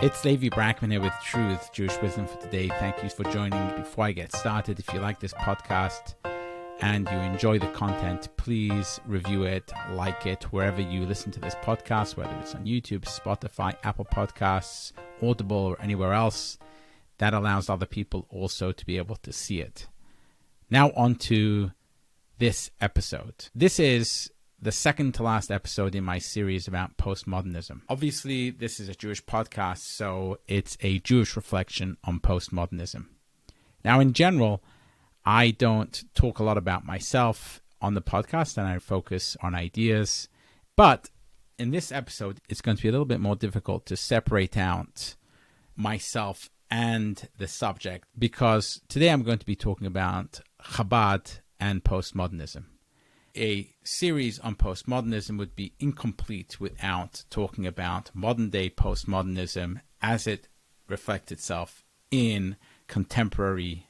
It's Levi Brackman here with Truth, Jewish Wisdom for Today. Thank you for joining. Before I get started, if you like this podcast and you enjoy the content, please review it, like it, wherever you listen to this podcast, whether it's on YouTube, Spotify, Apple Podcasts, Audible, or anywhere else. That allows other people also to be able to see it. Now on to this episode. This is the second to last episode in my series about postmodernism. Obviously, this is a Jewish podcast, so it's a Jewish reflection on postmodernism. Now, in general, I don't talk a lot about myself on the podcast, and I focus on ideas. But in this episode, it's going to be a little bit more difficult to separate out myself and the subject, because today I'm going to be talking about Chabad and postmodernism. A series on postmodernism would be incomplete without talking about modern-day postmodernism as it reflects itself in contemporary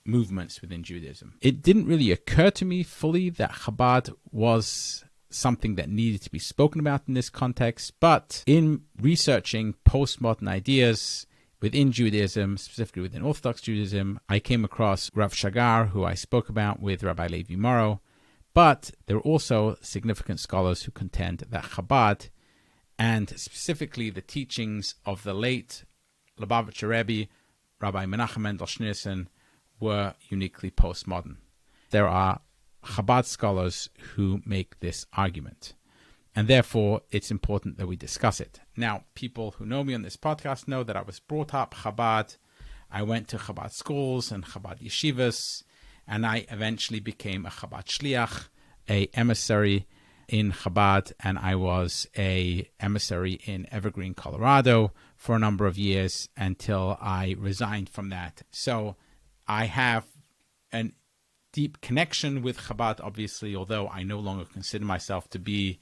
movements within Judaism. It didn't really occur to me fully that Chabad was something that needed to be spoken about in this context, but in researching postmodern ideas within Judaism, specifically within Orthodox Judaism, I came across Rav Shagar, who I spoke about with Rabbi Levi Morrow. But there are also significant scholars who contend that Chabad, and specifically the teachings of the late Lubavitcher Rebbe, Rabbi Menachem Mendel Schneerson, were uniquely postmodern. There are Chabad scholars who make this argument, and therefore it's important that we discuss it. Now, people who know me on this podcast know that I was brought up Chabad. I went to Chabad schools and Chabad yeshivas, and I eventually became a Chabad shliach, a emissary in Chabad, and I was a emissary in Evergreen, Colorado for a number of years until I resigned from that. So I have a deep connection with Chabad, obviously, although I no longer consider myself to be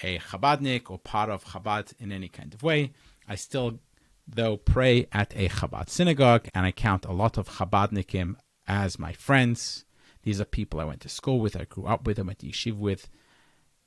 a Chabadnik or part of Chabad in any kind of way. I still, though, pray at a Chabad synagogue, and I count a lot of Chabadnikim as my friends. These are people I went to school with, I grew up with, I went to yeshiva with.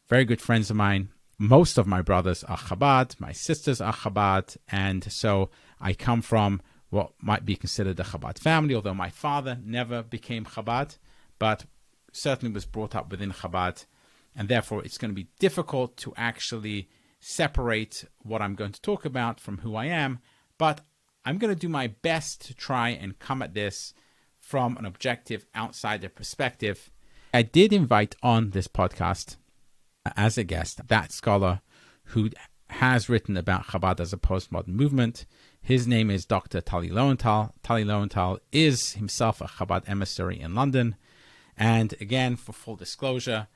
Very good friends of mine. Most of my brothers are Chabad, my sisters are Chabad, and so I come from what might be considered a Chabad family, although my father never became Chabad, but certainly was brought up within Chabad, and therefore it's going to be difficult to actually separate what I'm going to talk about from who I am, but I'm going to do my best to try and come at this from an objective outsider perspective. I did invite on this podcast as a guest that scholar who has written about Chabad as a postmodern movement. His name is Dr. Tali Loewenthal. Tali Loewenthal is himself a Chabad emissary in London. And again, for full disclosure,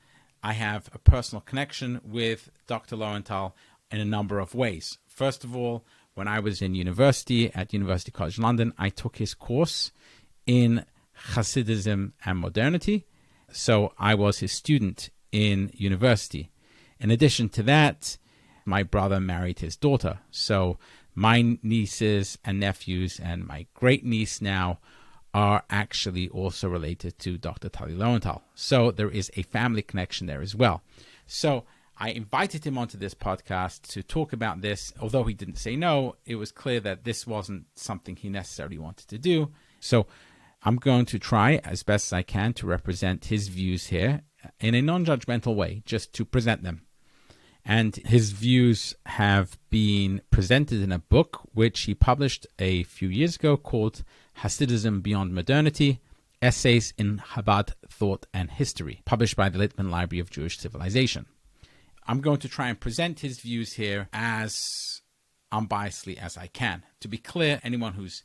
I have a personal connection with Dr. Loewenthal in a number of ways. First of all, when I was in university at University College London, I took his course in Hasidism and modernity. So I was his student in university. In addition to that, my brother married his daughter. So my nieces and nephews and my great niece now are actually also related to Dr. Tali Loewenthal. So there is a family connection there as well. So I invited him onto this podcast to talk about this. Although he didn't say no, it was clear that this wasn't something he necessarily wanted to do. So I'm going to try as best as I can to represent his views here in a non-judgmental way, just to present them. And his views have been presented in a book which he published a few years ago called Hasidism Beyond Modernity, Essays in Chabad Thought and History, published by the Littman Library of Jewish Civilization. I'm going to try and present his views here as unbiasedly as I can. To be clear, anyone who's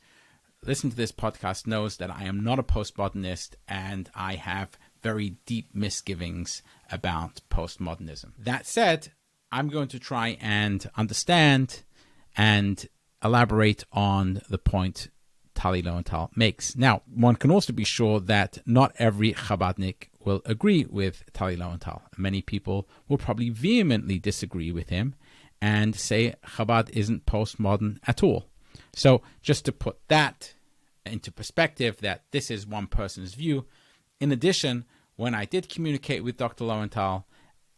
listened to this podcast knows that I am not a postmodernist and I have very deep misgivings about postmodernism. That said, I'm going to try and understand and elaborate on the point Tali Loewenthal makes. Now, one can also be sure that not every Chabadnik will agree with Tali Loewenthal. Many people will probably vehemently disagree with him and say Chabad isn't postmodern at all. So just to put that into perspective, that this is one person's view. In addition, when I did communicate with Dr. Loewenthal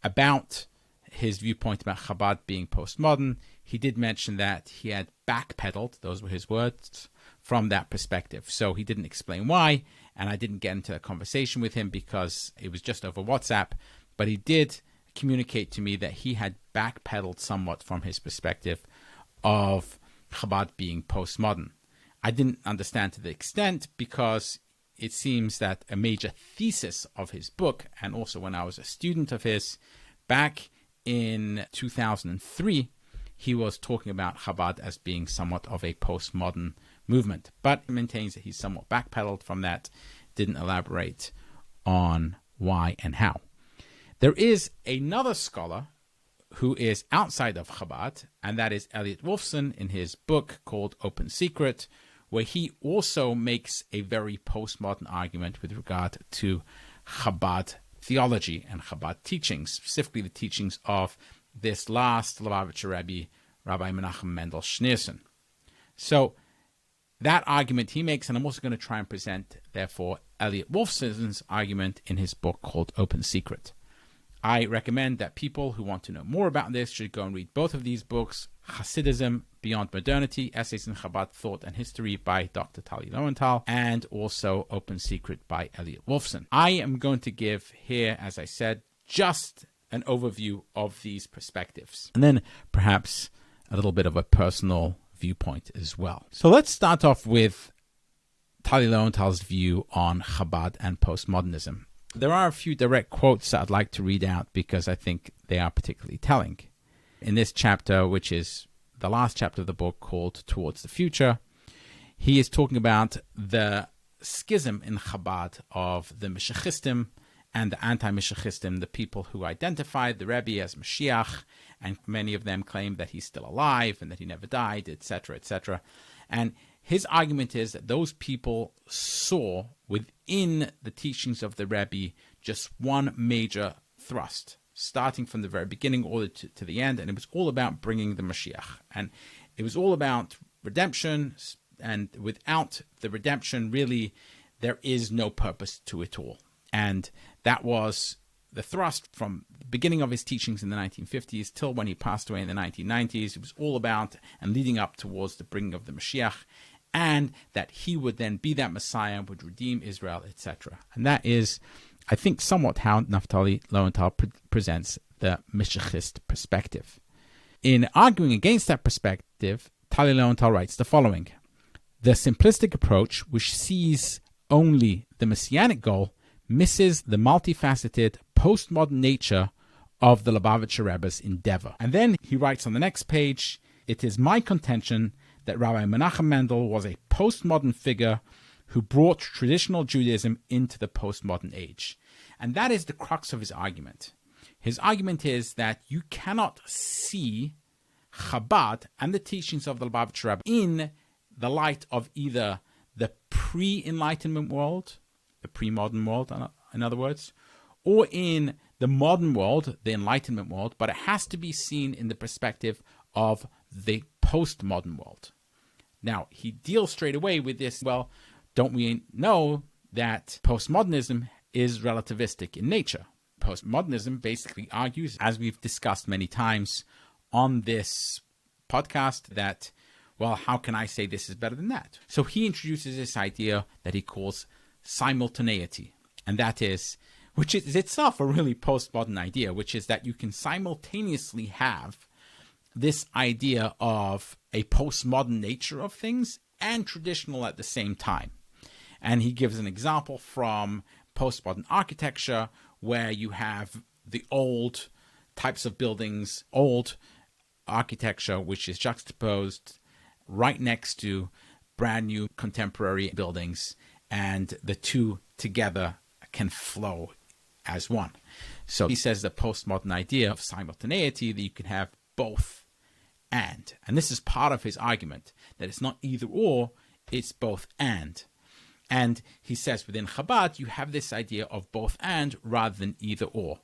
about his viewpoint about Chabad being postmodern, he did mention that he had backpedaled, those were his words, from that perspective. So he didn't explain why, and I didn't get into a conversation with him because it was just over WhatsApp, but he did communicate to me that he had backpedaled somewhat from his perspective of Chabad being postmodern. I didn't understand to the extent because it seems that a major thesis of his book, and also when I was a student of his, back in 2003, he was talking about Chabad as being somewhat of a postmodern movement. But he maintains that he's somewhat backpedaled from that, didn't elaborate on why and how. There is another scholar who is outside of Chabad, and that is Elliott Wolfson in his book called Open Secret, where he also makes a very postmodern argument with regard to Chabad theology and Chabad teachings, specifically the teachings of this last Lubavitcher Rebbe, Rabbi Menachem Mendel Schneerson. So that argument he makes, and I'm also going to try and present, therefore, Elliott Wolfson's argument in his book called Open Secret. I recommend that people who want to know more about this should go and read both of these books, Hasidism Beyond Modernity, Essays in Chabad Thought and History by Dr. Loewenthal, and also Open Secret by Elliott Wolfson. I am going to give here, as I said, just an overview of these perspectives, and then perhaps a little bit of a personal viewpoint as well. So let's start off with Tali Loewenthal's view on Chabad and postmodernism. There are a few direct quotes that I'd like to read out because I think they are particularly telling. In this chapter, which is the last chapter of the book called Towards the Future, he is talking about the schism in Chabad of the Meshachistim and the anti-Meshachistim, the people who identified the Rebbe as Mashiach, and many of them claim that he's still alive and that he never died, etc., etc. And his argument is that those people saw within the teachings of the Rebbe just one major thrust, starting from the very beginning all to the end, and it was all about bringing the Mashiach. And it was all about redemption, and without the redemption, really, there is no purpose to it all. And that was the thrust from the beginning of his teachings in the 1950s till when he passed away in the 1990s. It was all about and leading up towards the bringing of the Mashiach, and that he would then be that Messiah, would redeem Israel, etc. And that is, I think, somewhat how Naftali Loewenthal presents the Meshachist perspective. In arguing against that perspective, Tali Loewenthal writes the following: the simplistic approach, which sees only the messianic goal, misses the multifaceted postmodern nature of the Lubavitcher Rebbe's endeavor. And then he writes on the next page, it is my contention that Rabbi Menachem Mendel was a postmodern figure who brought traditional Judaism into the postmodern age. And that is the crux of his argument. His argument is that you cannot see Chabad and the teachings of the Lubavitcher Rebbe in the light of either the pre-Enlightenment world, the pre-modern world, in other words, or in the modern world, the Enlightenment world, but it has to be seen in the perspective of the postmodern world. Now, he deals straight away with this, well, don't we know that postmodernism is relativistic in nature? Postmodernism basically argues, as we've discussed many times on this podcast, that, well, how can I say this is better than that? So he introduces this idea that he calls simultaneity, and that is, which is itself a really postmodern idea, which is that you can simultaneously have this idea of a postmodern nature of things and traditional at the same time. And he gives an example from postmodern architecture, where you have the old types of buildings, old architecture, which is juxtaposed right next to brand new contemporary buildings, and the two together can flow as one. So he says the postmodern idea of simultaneity, that you can have both and this is part of his argument, that it's not either or, it's both and. And he says within Chabad, you have this idea of both and rather than either or.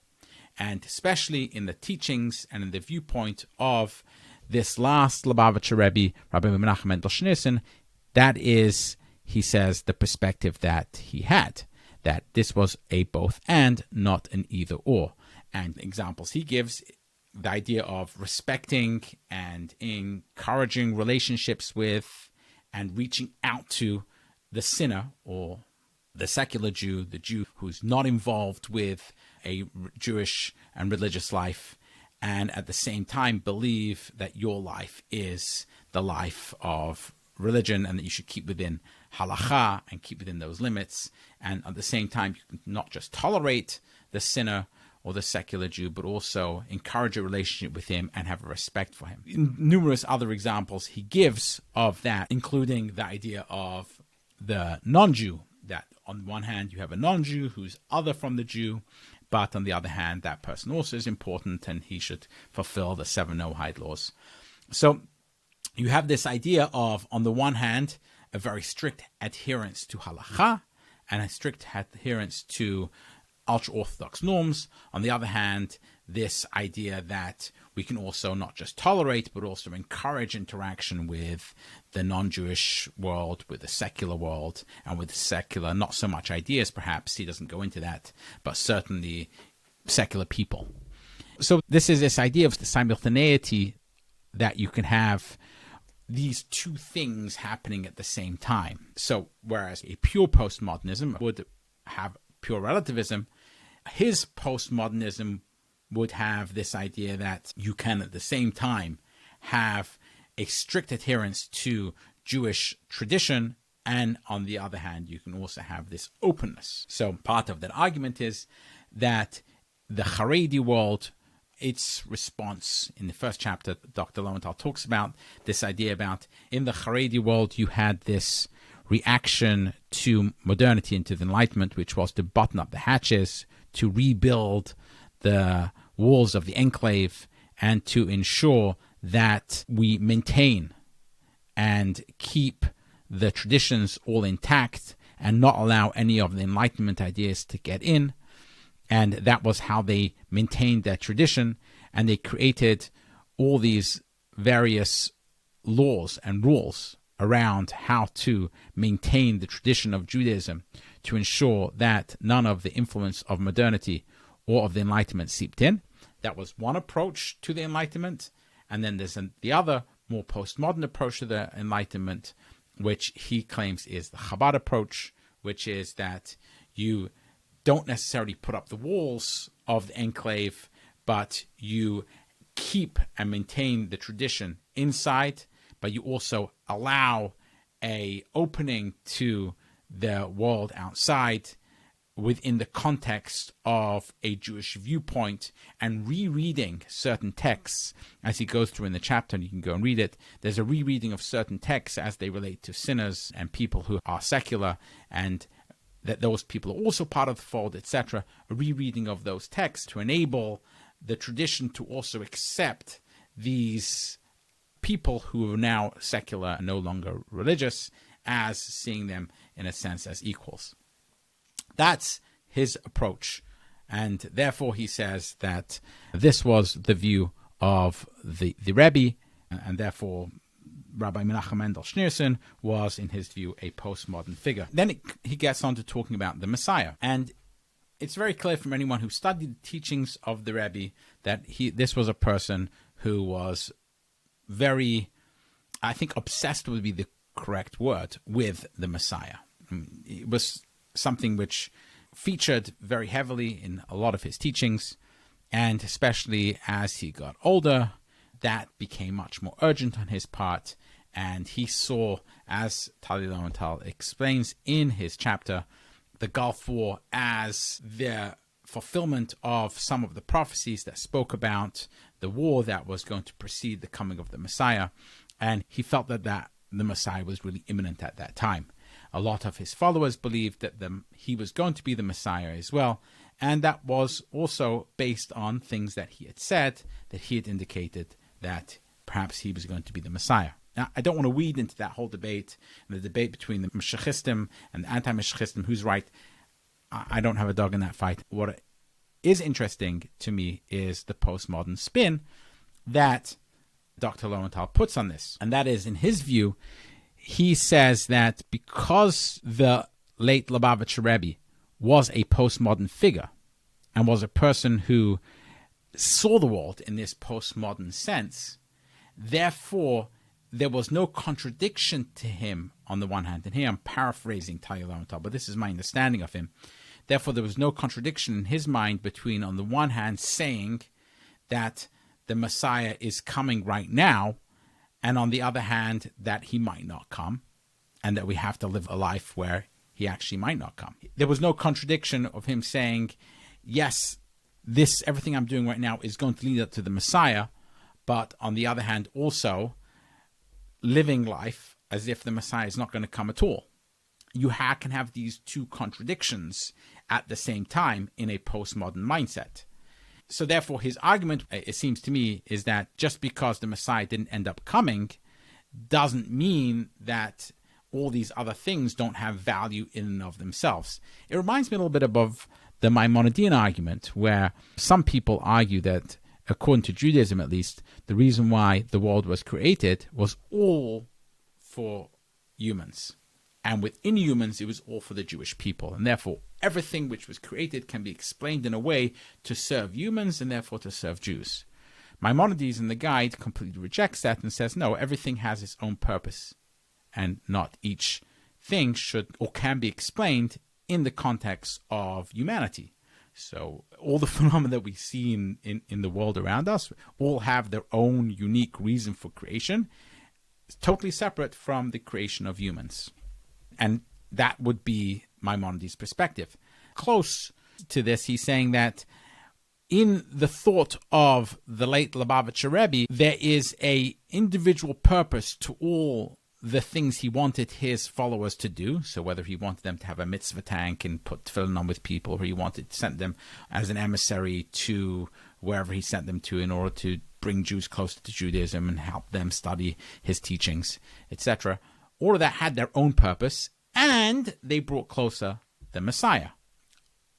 And especially in the teachings and in the viewpoint of this last Lubavitcher Rebbe, Rabbi Menachem Mendel Schneerson, that is, he says, the perspective that he had, that this was a both and, not an either or. And examples he gives the idea of respecting and encouraging relationships with and reaching out to the sinner or the secular Jew, the Jew who's not involved with a Jewish and religious life, and at the same time believe that your life is the life of religion and that you should keep within halakha and keep within those limits. And at the same time, you can not just tolerate the sinner or the secular Jew, but also encourage a relationship with him and have a respect for him. Numerous other examples he gives of that, including the idea of the non-Jew, that on one hand you have a non-Jew who's other from the Jew, but on the other hand, that person also is important and he should fulfill the 7 Noahide laws. So you have this idea of, on the one hand, a very strict adherence to halakha and a strict adherence to ultra-Orthodox norms. On the other hand, this idea that we can also not just tolerate, but also encourage interaction with the non-Jewish world, with the secular world, and with secular, not so much ideas perhaps, he doesn't go into that, but certainly secular people. So this is this idea of the simultaneity, that you can have these two things happening at the same time. So whereas a pure postmodernism would have pure relativism, his postmodernism would have this idea that you can at the same time have a strict adherence to Jewish tradition, and on the other hand, you can also have this openness. So part of that argument is that the Haredi world, its response in the first chapter, Dr. Loewenthal talks about this idea about, in the Haredi world, you had this reaction to modernity and to the Enlightenment, which was to button up the hatches, to rebuild the walls of the enclave, and to ensure that we maintain and keep the traditions all intact and not allow any of the Enlightenment ideas to get in. And that was how they maintained their tradition, and they created all these various laws and rules around how to maintain the tradition of Judaism to ensure that none of the influence of modernity or of the Enlightenment seeped in. That was one approach to the Enlightenment. And then there's the other, more postmodern approach to the Enlightenment, which he claims is the Chabad approach, which is that you don't necessarily put up the walls of the enclave, but you keep and maintain the tradition inside, but you also allow a opening to the world outside within the context of a Jewish viewpoint, and rereading certain texts as he goes through in the chapter, and you can go and read it. There's a rereading of certain texts as they relate to sinners and people who are secular, and that those people are also part of the fold, etc. A rereading of those texts to enable the tradition to also accept these people who are now secular and no longer religious, as seeing them in a sense as equals. That's his approach, and therefore he says that this was the view of the Rebbe, and therefore Rabbi Menachem Mendel Schneerson was, in his view, a postmodern figure. Then he gets on to talking about the Messiah, and it's very clear from anyone who studied the teachings of the Rebbe that this was a person who was very, I think obsessed would be the correct word, with the Messiah. It was something which featured very heavily in a lot of his teachings, and especially as he got older, that became much more urgent on his part, and he saw, as Tali Loewenthal explains in his chapter, the Gulf War as the fulfillment of some of the prophecies that spoke about the war that was going to precede the coming of the Messiah, and he felt that the Messiah was really imminent at that time. A lot of his followers believed that he was going to be the Messiah as well, and that was also based on things that he had said, that he had indicated that perhaps he was going to be the Messiah. Now, I don't want to weed into that whole debate, the debate between the Mashiachistim and the anti-Mashiachistim, who's right. I don't have a dog in that fight. What is interesting to me is the postmodern spin that Dr. Loewenthal puts on this. And that is, in his view, he says that because the late Lubavitcher Rebbe was a postmodern figure and was a person who saw the world in this postmodern sense. Therefore, there was no contradiction to him on the one hand. And here I'm paraphrasing Loewenthal, but this is my understanding of him. Therefore, there was no contradiction in his mind between, on the one hand, saying that the Messiah is coming right now, and on the other hand, that he might not come, and that we have to live a life where he actually might not come. There was no contradiction of him saying, yes, everything I'm doing right now is going to lead up to the Messiah, but on the other hand, also living life as if the Messiah is not going to come at all. You can have these two contradictions at the same time in a postmodern mindset. So therefore, his argument, it seems to me, is that just because the Messiah didn't end up coming doesn't mean that all these other things don't have value in and of themselves. It reminds me a little bit of the Maimonidean argument, where some people argue that, according to Judaism at least, the reason why the world was created was all for humans. And within humans, it was all for the Jewish people. And therefore, everything which was created can be explained in a way to serve humans and therefore to serve Jews. Maimonides in the Guide completely rejects that and says, no, everything has its own purpose. And not each thing should or can be explained in the context of humanity. So all the phenomena that we see in the world around us all have their own unique reason for creation. It's totally separate from the creation of humans. And that would be Maimonides' perspective. Close to this, he's saying that in the thought of the late Lubavitcher Rebbe, there is a individual purpose to all the things he wanted his followers to do. So whether he wanted them to have a mitzvah tank and put tefillin on with people, or he wanted to send them as an emissary to wherever he sent them to in order to bring Jews closer to Judaism and help them study his teachings, etc. All of that had their own purpose, and they brought closer the Messiah.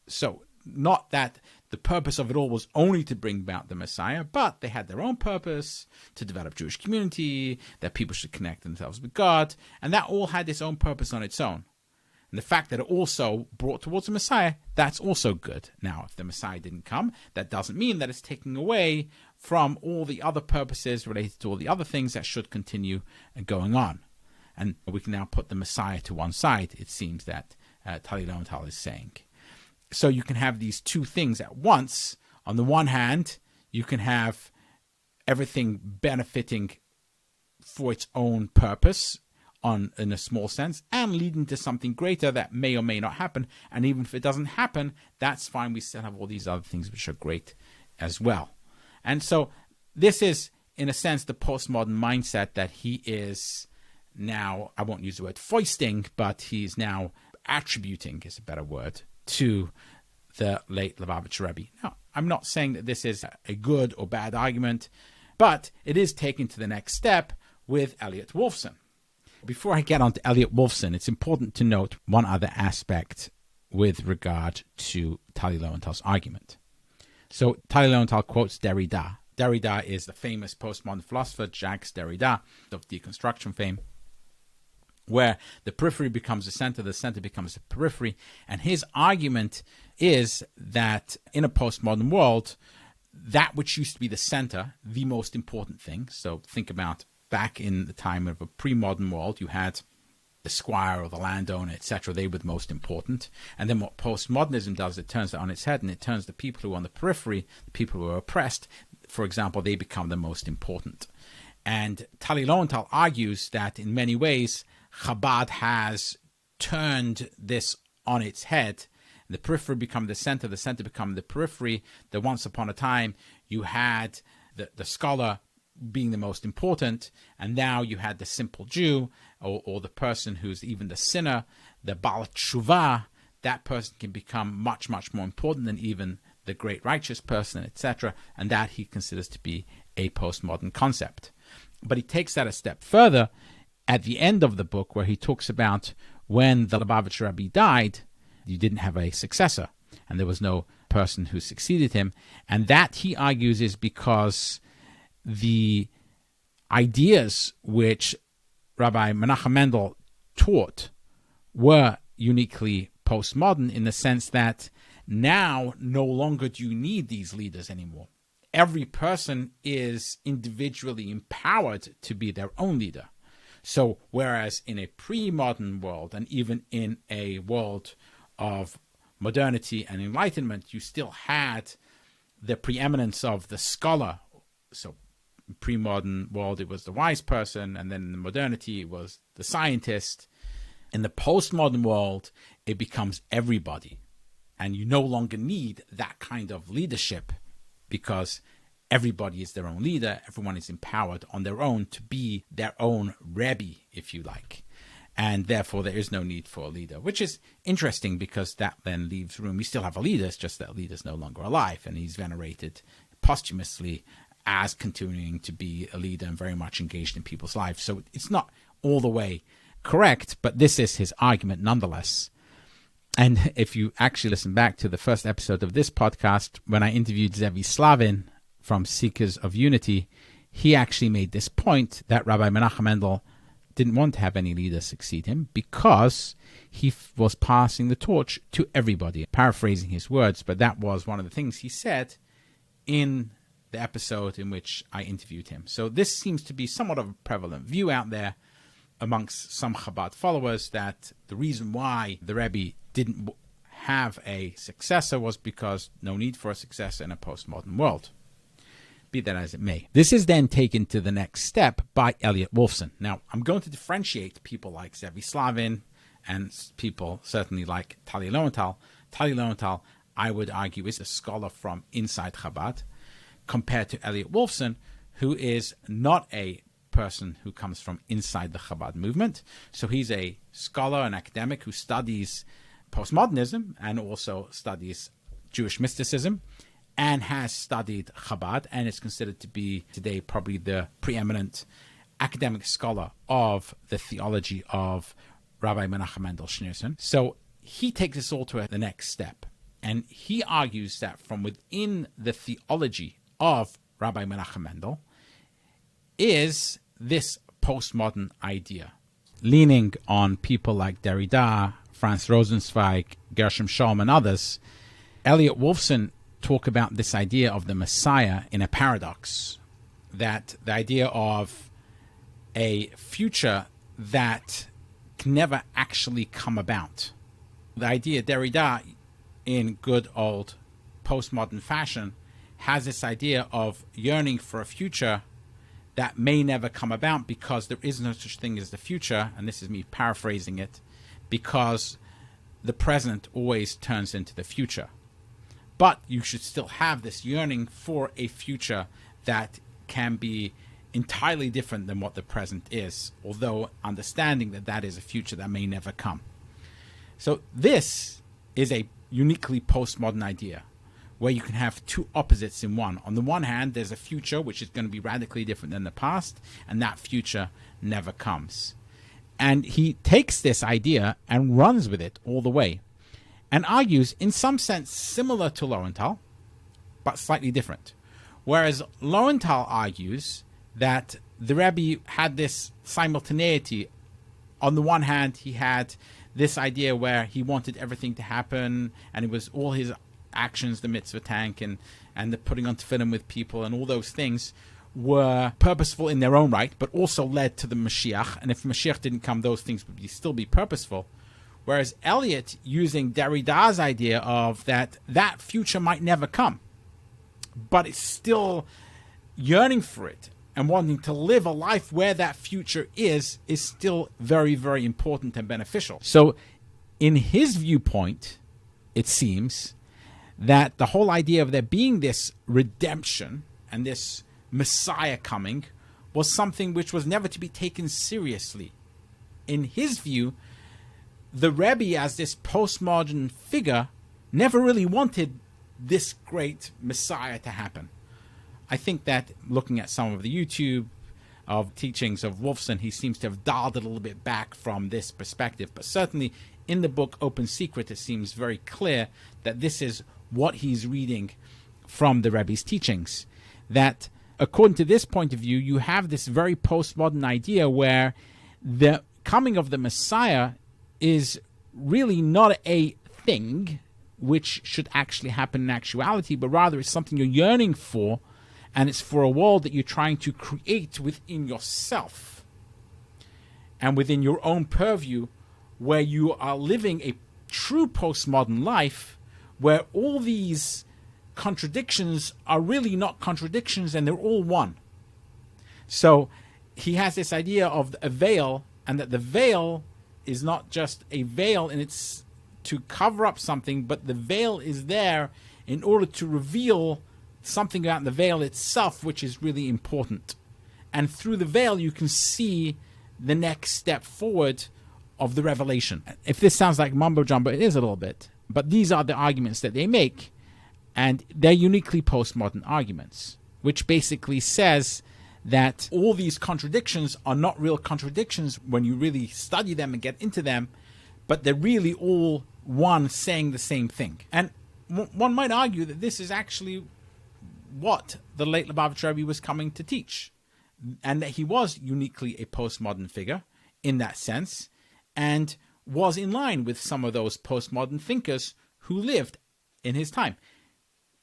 So not that the purpose of it all was only to bring about the Messiah, but they had their own purpose to develop Jewish community, that people should connect themselves with God, and that all had its own purpose on its own. And the fact that it also brought towards the Messiah, that's also good. Now, if the Messiah didn't come, that doesn't mean that it's taking away from all the other purposes related to all the other things that should continue going on. And we can now put the Messiah to one side, it seems that Loewenthal is saying. So you can have these two things at once. On the one hand, you can have everything benefiting for its own purpose in a small sense, and leading to something greater that may or may not happen. And even if it doesn't happen, that's fine. We still have all these other things which are great as well. And so this is, in a sense, the postmodern mindset that he is now, I won't use the word foisting, but he's now attributing, is a better word, to the late Lubavitcher Rebbe. Now, I'm not saying that this is a good or bad argument, but it is taken to the next step with Elliott Wolfson. Before I get on to Elliott Wolfson, it's important to note one other aspect with regard to Loewenthal's argument. So Loewenthal quotes Derrida. Derrida is the famous postmodern philosopher, Jacques Derrida, of deconstruction fame, where the periphery becomes the center becomes the periphery. And his argument is that in a postmodern world, that which used to be the center, the most important thing. So think about back in the time of a pre-modern world, you had the squire or the landowner, etc. They were the most important. And then what postmodernism does, it turns that on its head, and it turns the people who are on the periphery, the people who are oppressed, for example, they become the most important. And Loewenthal argues that in many ways, Chabad has turned this on its head. The periphery become the center become the periphery. That once upon a time, you had the scholar being the most important, and now you had the simple Jew, or the person who's even the sinner, the Baal Tshuva. That person can become much, much more important than even the great righteous person, etc., and that he considers to be a postmodern concept. But he takes that a step further at the end of the book, where he talks about when the Lubavitcher Rebbe died, you didn't have a successor, and there was no person who succeeded him. And that, he argues, is because the ideas which Rabbi Menachem Mendel taught were uniquely postmodern, in the sense that now no longer do you need these leaders anymore. every person is individually empowered to be their own leader. So whereas in a pre-modern world, and even in a world of modernity and enlightenment, you still had the preeminence of the scholar. So pre-modern world, it was the wise person, and then in the modernity, it was the scientist. In the postmodern world, it becomes everybody. And you no longer need that kind of leadership because everybody is their own leader. Everyone is empowered on their own to be their own Rebbe, if you like. And therefore, there is no need for a leader, which is interesting because that then leaves room. We still have a leader, it's just that leader's no longer alive, and he's venerated posthumously as continuing to be a leader and very much engaged in people's lives. So it's not all the way correct, but this is his argument nonetheless. And if you actually listen back to the first episode of this podcast, when I interviewed Zevi Slavin from Seekers of Unity, he actually made this point that Rabbi Menachem Mendel didn't want to have any leader succeed him because he was passing the torch to everybody. Paraphrasing his words, but that was one of the things he said in the episode in which I interviewed him. So this seems to be somewhat of a prevalent view out there amongst some Chabad followers, that the reason why the Rebbe didn't have a successor was because no need for a successor in a postmodern world. Be that as it may. This is then taken to the next step by Elliott Wolfson. Now, I'm going to differentiate people like Zevi Slavin and people certainly like Tali Loewenthal. Tali Loewenthal, I would argue, is a scholar from inside Chabad, compared to Elliott Wolfson, who is not a person who comes from inside the Chabad movement. So he's a scholar, an academic who studies postmodernism and also studies Jewish mysticism and has studied Chabad and is considered to be today probably the preeminent academic scholar of the theology of Rabbi Menachem Mendel Schneerson. So he takes this all to the next step, and he argues that from within the theology of Rabbi Menachem Mendel is this postmodern idea, leaning on people like Derrida, Franz Rosenzweig, Gershom Scholem, and others. Elliott Wolfson talk about this idea of the Messiah in a paradox, that the idea of a future that can never actually come about. The idea, Derrida, in good old postmodern fashion, has this idea of yearning for a future that may never come about because there is no such thing as the future, and this is me paraphrasing it, because the present always turns into the future. But you should still have this yearning for a future that can be entirely different than what the present is, although understanding that that is a future that may never come. So this is a uniquely postmodern idea, where you can have two opposites in one. On the one hand, there's a future which is going to be radically different than the past, and that future never comes. And he takes this idea and runs with it all the way, and argues in some sense similar to Loewenthal, but slightly different. Whereas Loewenthal argues that the Rebbe had this simultaneity. On the one hand, he had this idea where he wanted everything to happen, and it was all his actions, the mitzvah tank and the putting on tefillin with people and all those things were purposeful in their own right, but also led to the Mashiach. And if Mashiach didn't come, those things would still be purposeful. Whereas Elliott, using Derrida's idea of that future might never come, but it's still yearning for it and wanting to live a life where that future is still very, very important and beneficial. So in his viewpoint, it seems that the whole idea of there being this redemption and this Messiah coming was something which was never to be taken seriously. In his view, the Rebbe, as this postmodern figure, never really wanted this great Messiah to happen. I think that looking at some of the YouTube of teachings of Wolfson, he seems to have dialed it a little bit back from this perspective. But certainly in the book Open Secret, it seems very clear that this is what he's reading from the Rebbe's teachings. That according to this point of view, you have this very postmodern idea where the coming of the Messiah is really not a thing which should actually happen in actuality, but rather it's something you're yearning for and it's for a world that you're trying to create within yourself and within your own purview, where you are living a true postmodern life, where all these contradictions are really not contradictions and they're all one. So he has this idea of a veil, and that the veil is not just a veil and it's to cover up something, but the veil is there in order to reveal something about the veil itself, which is really important. And through the veil, you can see the next step forward of the revelation. If this sounds like mumbo jumbo, it is a little bit. But these are the arguments that they make, and they're uniquely postmodern arguments, which basically says that all these contradictions are not real contradictions when you really study them and get into them, but they're really all one saying the same thing. And one might argue that this is actually what the late Lubavitcher Rebbe was coming to teach, and that he was uniquely a postmodern figure in that sense, and was in line with some of those postmodern thinkers who lived in his time.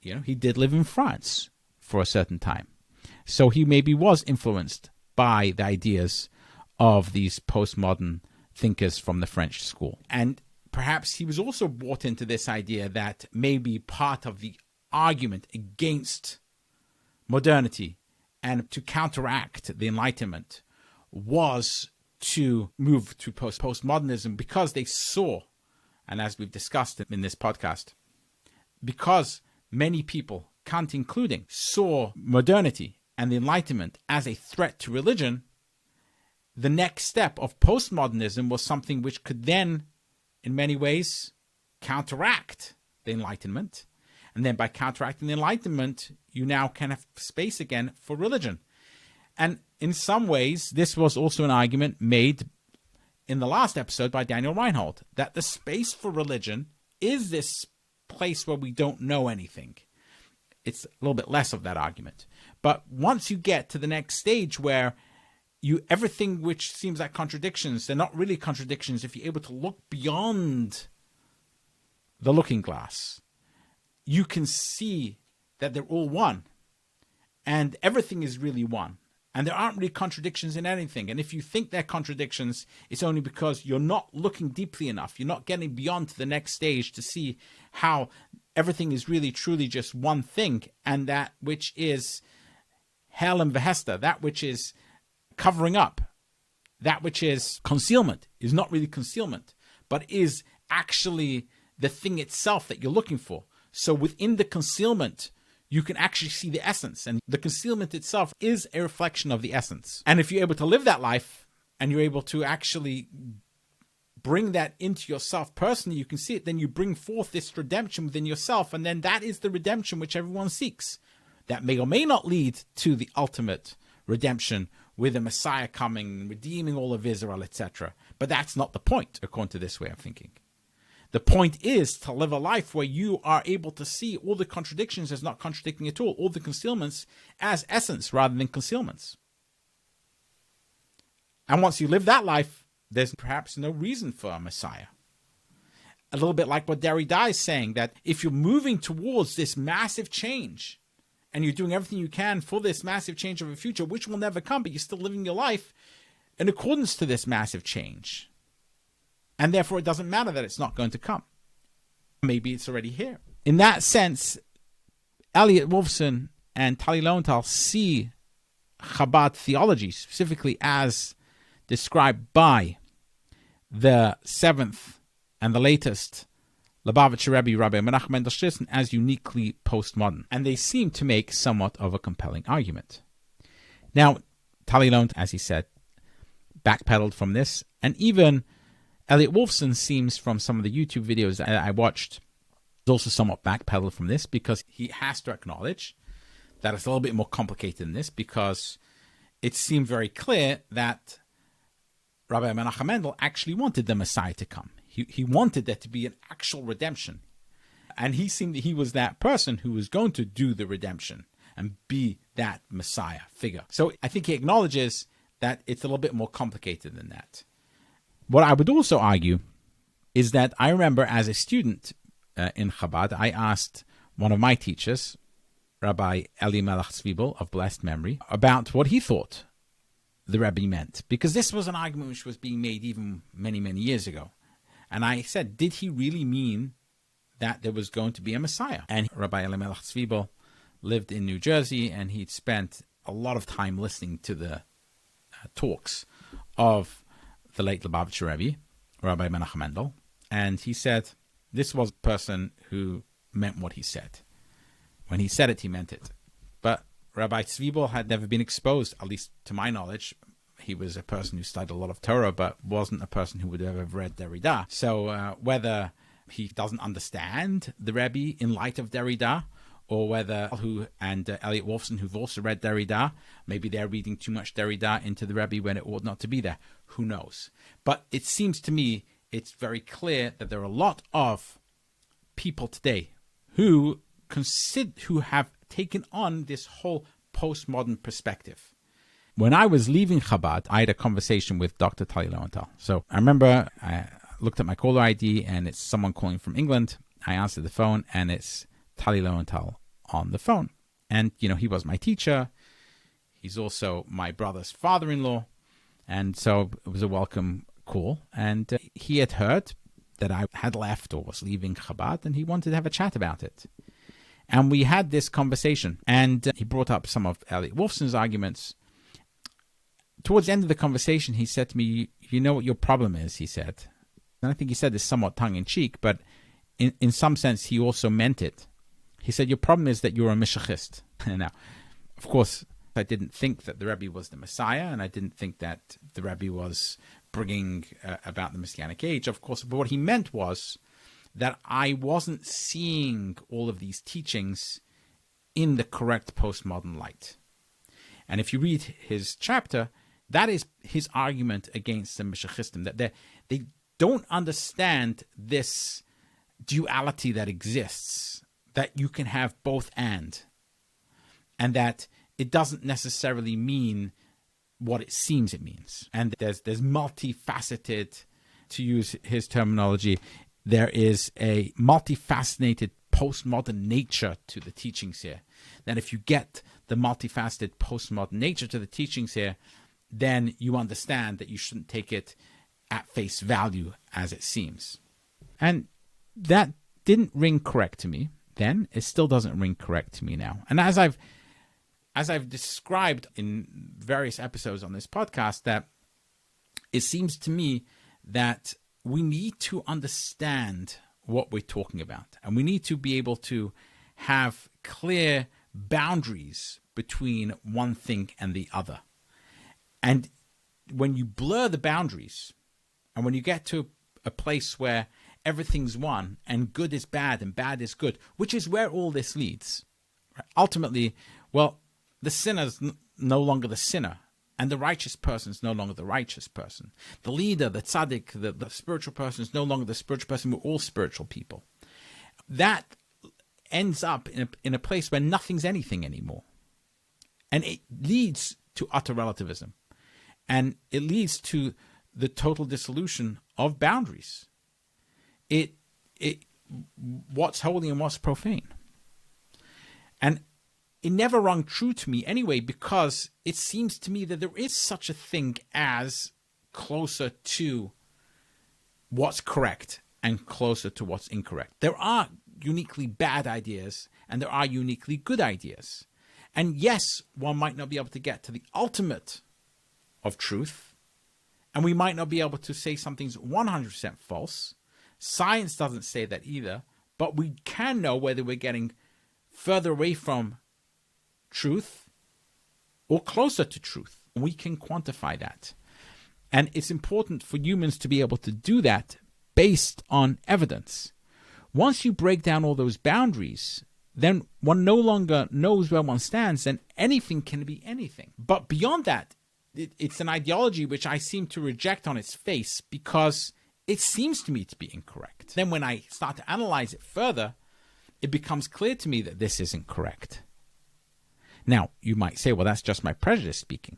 You know, he did live in France for a certain time, so he maybe was influenced by the ideas of these postmodern thinkers from the French school. And perhaps he was also brought into this idea that maybe part of the argument against modernity and to counteract the Enlightenment was to move to postmodernism, because they saw, and as we've discussed in this podcast, because many people, Kant including, saw modernity and the Enlightenment as a threat to religion, the next step of postmodernism was something which could then, in many ways, counteract the Enlightenment. And then by counteracting the Enlightenment, you now can have space again for religion. And in some ways, this was also an argument made in the last episode by Daniel Reinhold, that the space for religion is this place where we don't know anything. It's a little bit less of that argument. But once you get to the next stage where everything which seems like contradictions, they're not really contradictions if you're able to look beyond the looking glass. You can see that they're all one, and everything is really one, and there aren't really contradictions in anything. And if you think they're contradictions, it's only because you're not looking deeply enough. You're not getting beyond to the next stage to see how everything is really truly just one thing, and that which is hell and vehesta, that which is covering up, that which is concealment, is not really concealment, but is actually the thing itself that you're looking for. So within the concealment, you can actually see the essence, and the concealment itself is a reflection of the essence. And if you're able to live that life, and you're able to actually bring that into yourself personally, you can see it, then you bring forth this redemption within yourself, and then that is the redemption which everyone seeks. That may or may not lead to the ultimate redemption with a Messiah coming, redeeming all of Israel, etc. But that's not the point, according to this way of thinking. The point is to live a life where you are able to see all the contradictions as not contradicting at all the as essence rather than concealments. And once you live that life, there's perhaps no reason for a Messiah. A little bit like what Derrida is saying, that if you're moving towards this massive change, and you're doing everything you can for this massive change of a future, which will never come, but you're still living your life in accordance to this massive change. And therefore, it doesn't matter that it's not going to come. Maybe it's already here. In that sense, Elliott, Wolfson, and Naftali Loewenthal see Chabad theology, specifically as described by the seventh and the latest Lubavitcher Rebbe, Rabbi Menachem Mendel Schneerson, as uniquely postmodern. And they seem to make somewhat of a compelling argument. Now, Naftali Loewenthal, as he said, backpedaled from this, and even Elliott Wolfson seems, from some of the YouTube videos that I watched, is also somewhat backpedaled from this, because he has to acknowledge that it's a little bit more complicated than this, because it seemed very clear that Rabbi Menachem Mendel actually wanted the Messiah to come. He wanted there to be an actual redemption. And he seemed that he was that person who was going to do the redemption and be that Messiah figure. So I think he acknowledges that it's a little bit more complicated than that. What I would also argue is that I remember as a student in Chabad, I asked one of my teachers, Rabbi Elliott of blessed memory about what he thought the Rebbe meant, because this was an argument which was being made even many, many years ago. And I said, did he really mean that there was going to be a Messiah? And Rabbi Elliott lived in New Jersey, and he'd spent a lot of time listening to the talks of the late Lubavitcher Rebbe, Rabbi Menachem Mendel, and he said this was a person who meant what he said. When he said it, he meant it. But Rabbi Zwiebel had never been exposed, at least to my knowledge. He was a person who studied a lot of Torah, but wasn't a person who would ever have read Derrida. So whether he doesn't understand the Rebbe in light of Derrida, or whether Elliott Wolfson, who've also read Derrida, maybe they're reading too much Derrida into the Rebbe when it ought not to be there. Who knows? But it seems to me it's very clear that there are a lot of people today who have taken on this whole postmodern perspective. When I was leaving Chabad, I had a conversation with Dr. Loewenthal. So I remember I looked at my caller ID, and it's someone calling from England. I answered the phone, and it's Loewenthal on the phone. And, he was my teacher. He's also my brother's father-in-law. And so it was a welcome call. And he had heard that I had left or was leaving Chabad, and he wanted to have a chat about it. And we had this conversation, and he brought up some of Elliott Wolfson's arguments. Towards the end of the conversation, he said to me, you know what your problem is, he said. And I think he said this somewhat tongue-in-cheek, but in some sense, he also meant it. He said, your problem is that you're a Mishachist. Now, of course, I didn't think that the Rebbe was the Messiah, and I didn't think that the Rebbe was bringing about the Messianic age, of course. But what he meant was that I wasn't seeing all of these teachings in the correct postmodern light. And if you read his chapter, that is his argument against the Mishachistim, that they don't understand this duality that exists, that you can have both and that it doesn't necessarily mean what it seems it means. And there's multifaceted, to use his terminology, there is a multifaceted postmodern nature to the teachings here. That if you get the multifaceted postmodern nature to the teachings here, then you understand that you shouldn't take it at face value as it seems. And that didn't ring correct to me then. It still doesn't ring correct to me now. And as I've described in various episodes on this podcast, that it seems to me that we need to understand what we're talking about. And we need to be able to have clear boundaries between one thing and the other. And when you blur the boundaries, and when you get to a place where everything's one, and good is bad and bad is good, which is where all this leads, right? Ultimately, well, the sinner's no longer the sinner, and the righteous person is no longer the righteous person. The leader, the tzaddik, the spiritual person is no longer the spiritual person. We're all spiritual people. That ends up in a place where nothing's anything anymore. And it leads to utter relativism. And it leads to the total dissolution of boundaries. What's holy and what's profane. And it never rung true to me anyway, because it seems to me that there is such a thing as closer to what's correct and closer to what's incorrect. There are uniquely bad ideas and there are uniquely good ideas. And yes, one might not be able to get to the ultimate of truth, and we might not be able to say something's 100% false. Science doesn't say that either, but we can know whether we're getting further away from truth or closer to truth. We can quantify that. And it's important for humans to be able to do that based on evidence. Once you break down all those boundaries, then one no longer knows where one stands, and anything can be anything. But beyond that, it's an ideology which I seem to reject on its face because it seems to me to be incorrect. Then when I start to analyze it further, it becomes clear to me that this isn't correct. Now, you might say, well, that's just my prejudice speaking.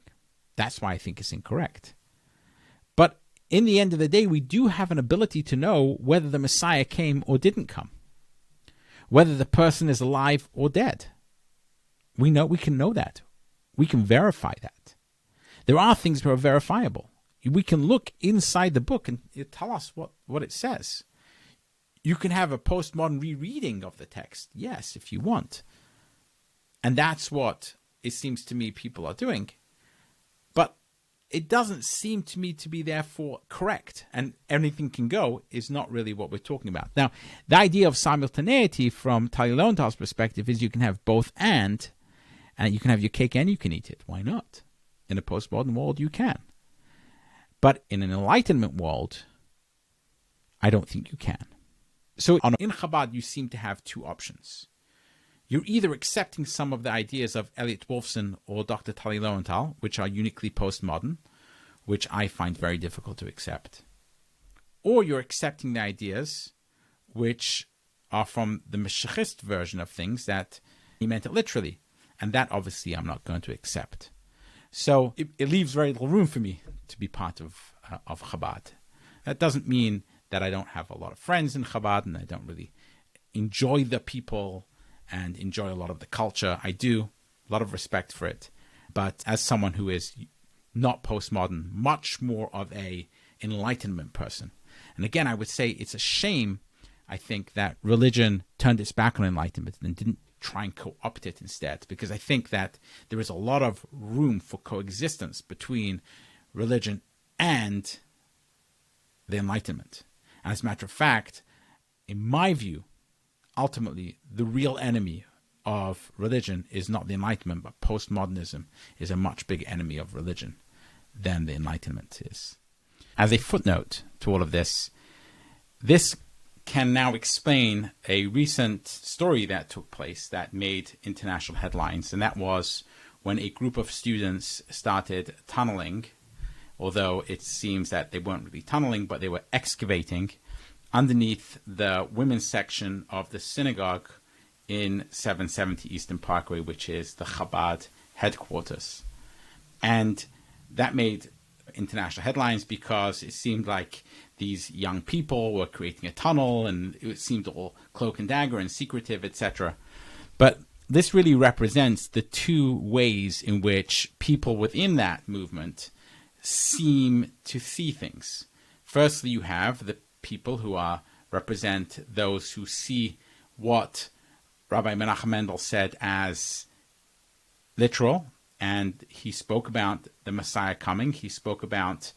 That's why I think it's incorrect. But in the end of the day, we do have an ability to know whether the Messiah came or didn't come, whether the person is alive or dead. We can know that. We can verify that. There are things that are verifiable. We can look inside the book and it tell us what it says. You can have a postmodern rereading of the text, yes, if you want. And that's what it seems to me people are doing. But it doesn't seem to me to be therefore correct. And anything can go is not really what we're talking about. Now, the idea of simultaneity from Naftali Loewenthal's perspective is you can have both and you can have your cake and you can eat it. Why not? In a postmodern world, you can. But in an Enlightenment world, I don't think you can. So in Chabad, you seem to have two options. You're either accepting some of the ideas of Elliott, Wolfson, or Dr. Naftali Loewenthal, which are uniquely postmodern, which I find very difficult to accept. Or you're accepting the ideas which are from the Meshachist version of things that he meant it literally. And that, obviously, I'm not going to accept. So it leaves very little room for me to be part of Chabad. That doesn't mean that I don't have a lot of friends in Chabad and I don't really enjoy the people and enjoy a lot of the culture. I do, a lot of respect for it. But as someone who is not postmodern, much more of a Enlightenment person. And again, I would say it's a shame, I think, that religion turned its back on Enlightenment and didn't try and co-opt it instead, because I think that there is a lot of room for coexistence between religion and the Enlightenment. And as a matter of fact, in my view, ultimately, the real enemy of religion is not the Enlightenment, but postmodernism is a much bigger enemy of religion than the Enlightenment is. As a footnote to all of this, this can now explain a recent story that took place that made international headlines, and that was when a group of students started tunneling, although it seems that they weren't really tunneling, but they were excavating underneath the women's section of the synagogue in 770 Eastern Parkway, which is the Chabad headquarters. And that made international headlines because it seemed like these young people were creating a tunnel and it seemed all cloak and dagger and secretive, etc. But this really represents the two ways in which people within that movement seem to see things. Firstly, you have the people who represent those who see what Rabbi Menachem Mendel said as literal, and he spoke about the Messiah coming. He spoke about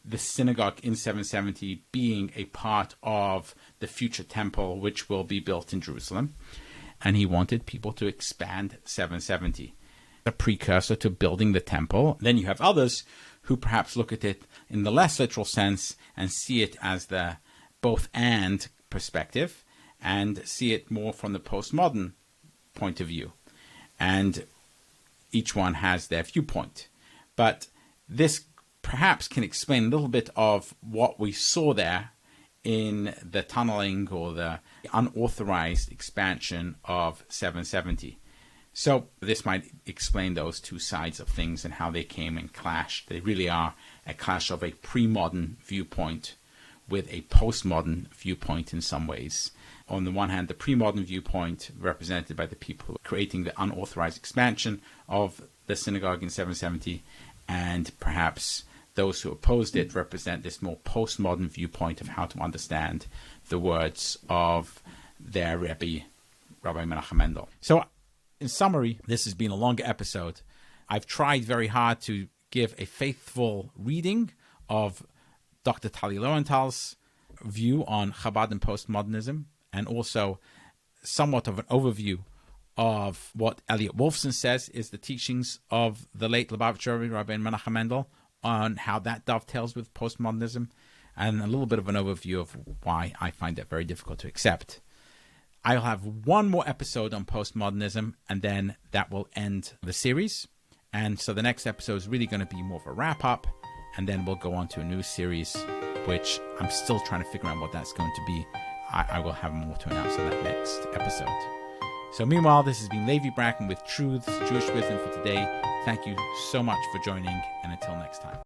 the synagogue in 770 being a part of the future temple which will be built in Jerusalem, and he wanted people to expand 770, a precursor to building the temple. Then you have others who perhaps look at it in the less literal sense and see it as the both and perspective and see it more from the postmodern point of view. And each one has their viewpoint. But this perhaps can explain a little bit of what we saw there in the tunneling or the unauthorized expansion of 770. So this might explain those two sides of things and how they came and clashed. They really are a clash of a pre-modern viewpoint with a postmodern viewpoint in some ways. On the one hand, the pre-modern viewpoint represented by the people creating the unauthorized expansion of the synagogue in 770, and perhaps those who opposed it represent this more postmodern viewpoint of how to understand the words of their Rebbe, Rabbi Menachem Mendel. So, in summary, this has been a longer episode. I've tried very hard to give a faithful reading of Dr. Naftali Loewenthal's view on Chabad and postmodernism, and also somewhat of an overview of what Elliott Wolfson says is the teachings of the late Lubavitcher Rebbe, Rabbi Menachem Mendel, on how that dovetails with postmodernism, and a little bit of an overview of why I find that very difficult to accept. I'll have one more episode on postmodernism, and then that will end the series. And so the next episode is really going to be more of a wrap-up, and then we'll go on to a new series, which I'm still trying to figure out what that's going to be. I will have more to announce on that next episode. So meanwhile, this has been Levi Brackman with Truths, Jewish Wisdom for Today. Thank you so much for joining, and until next time.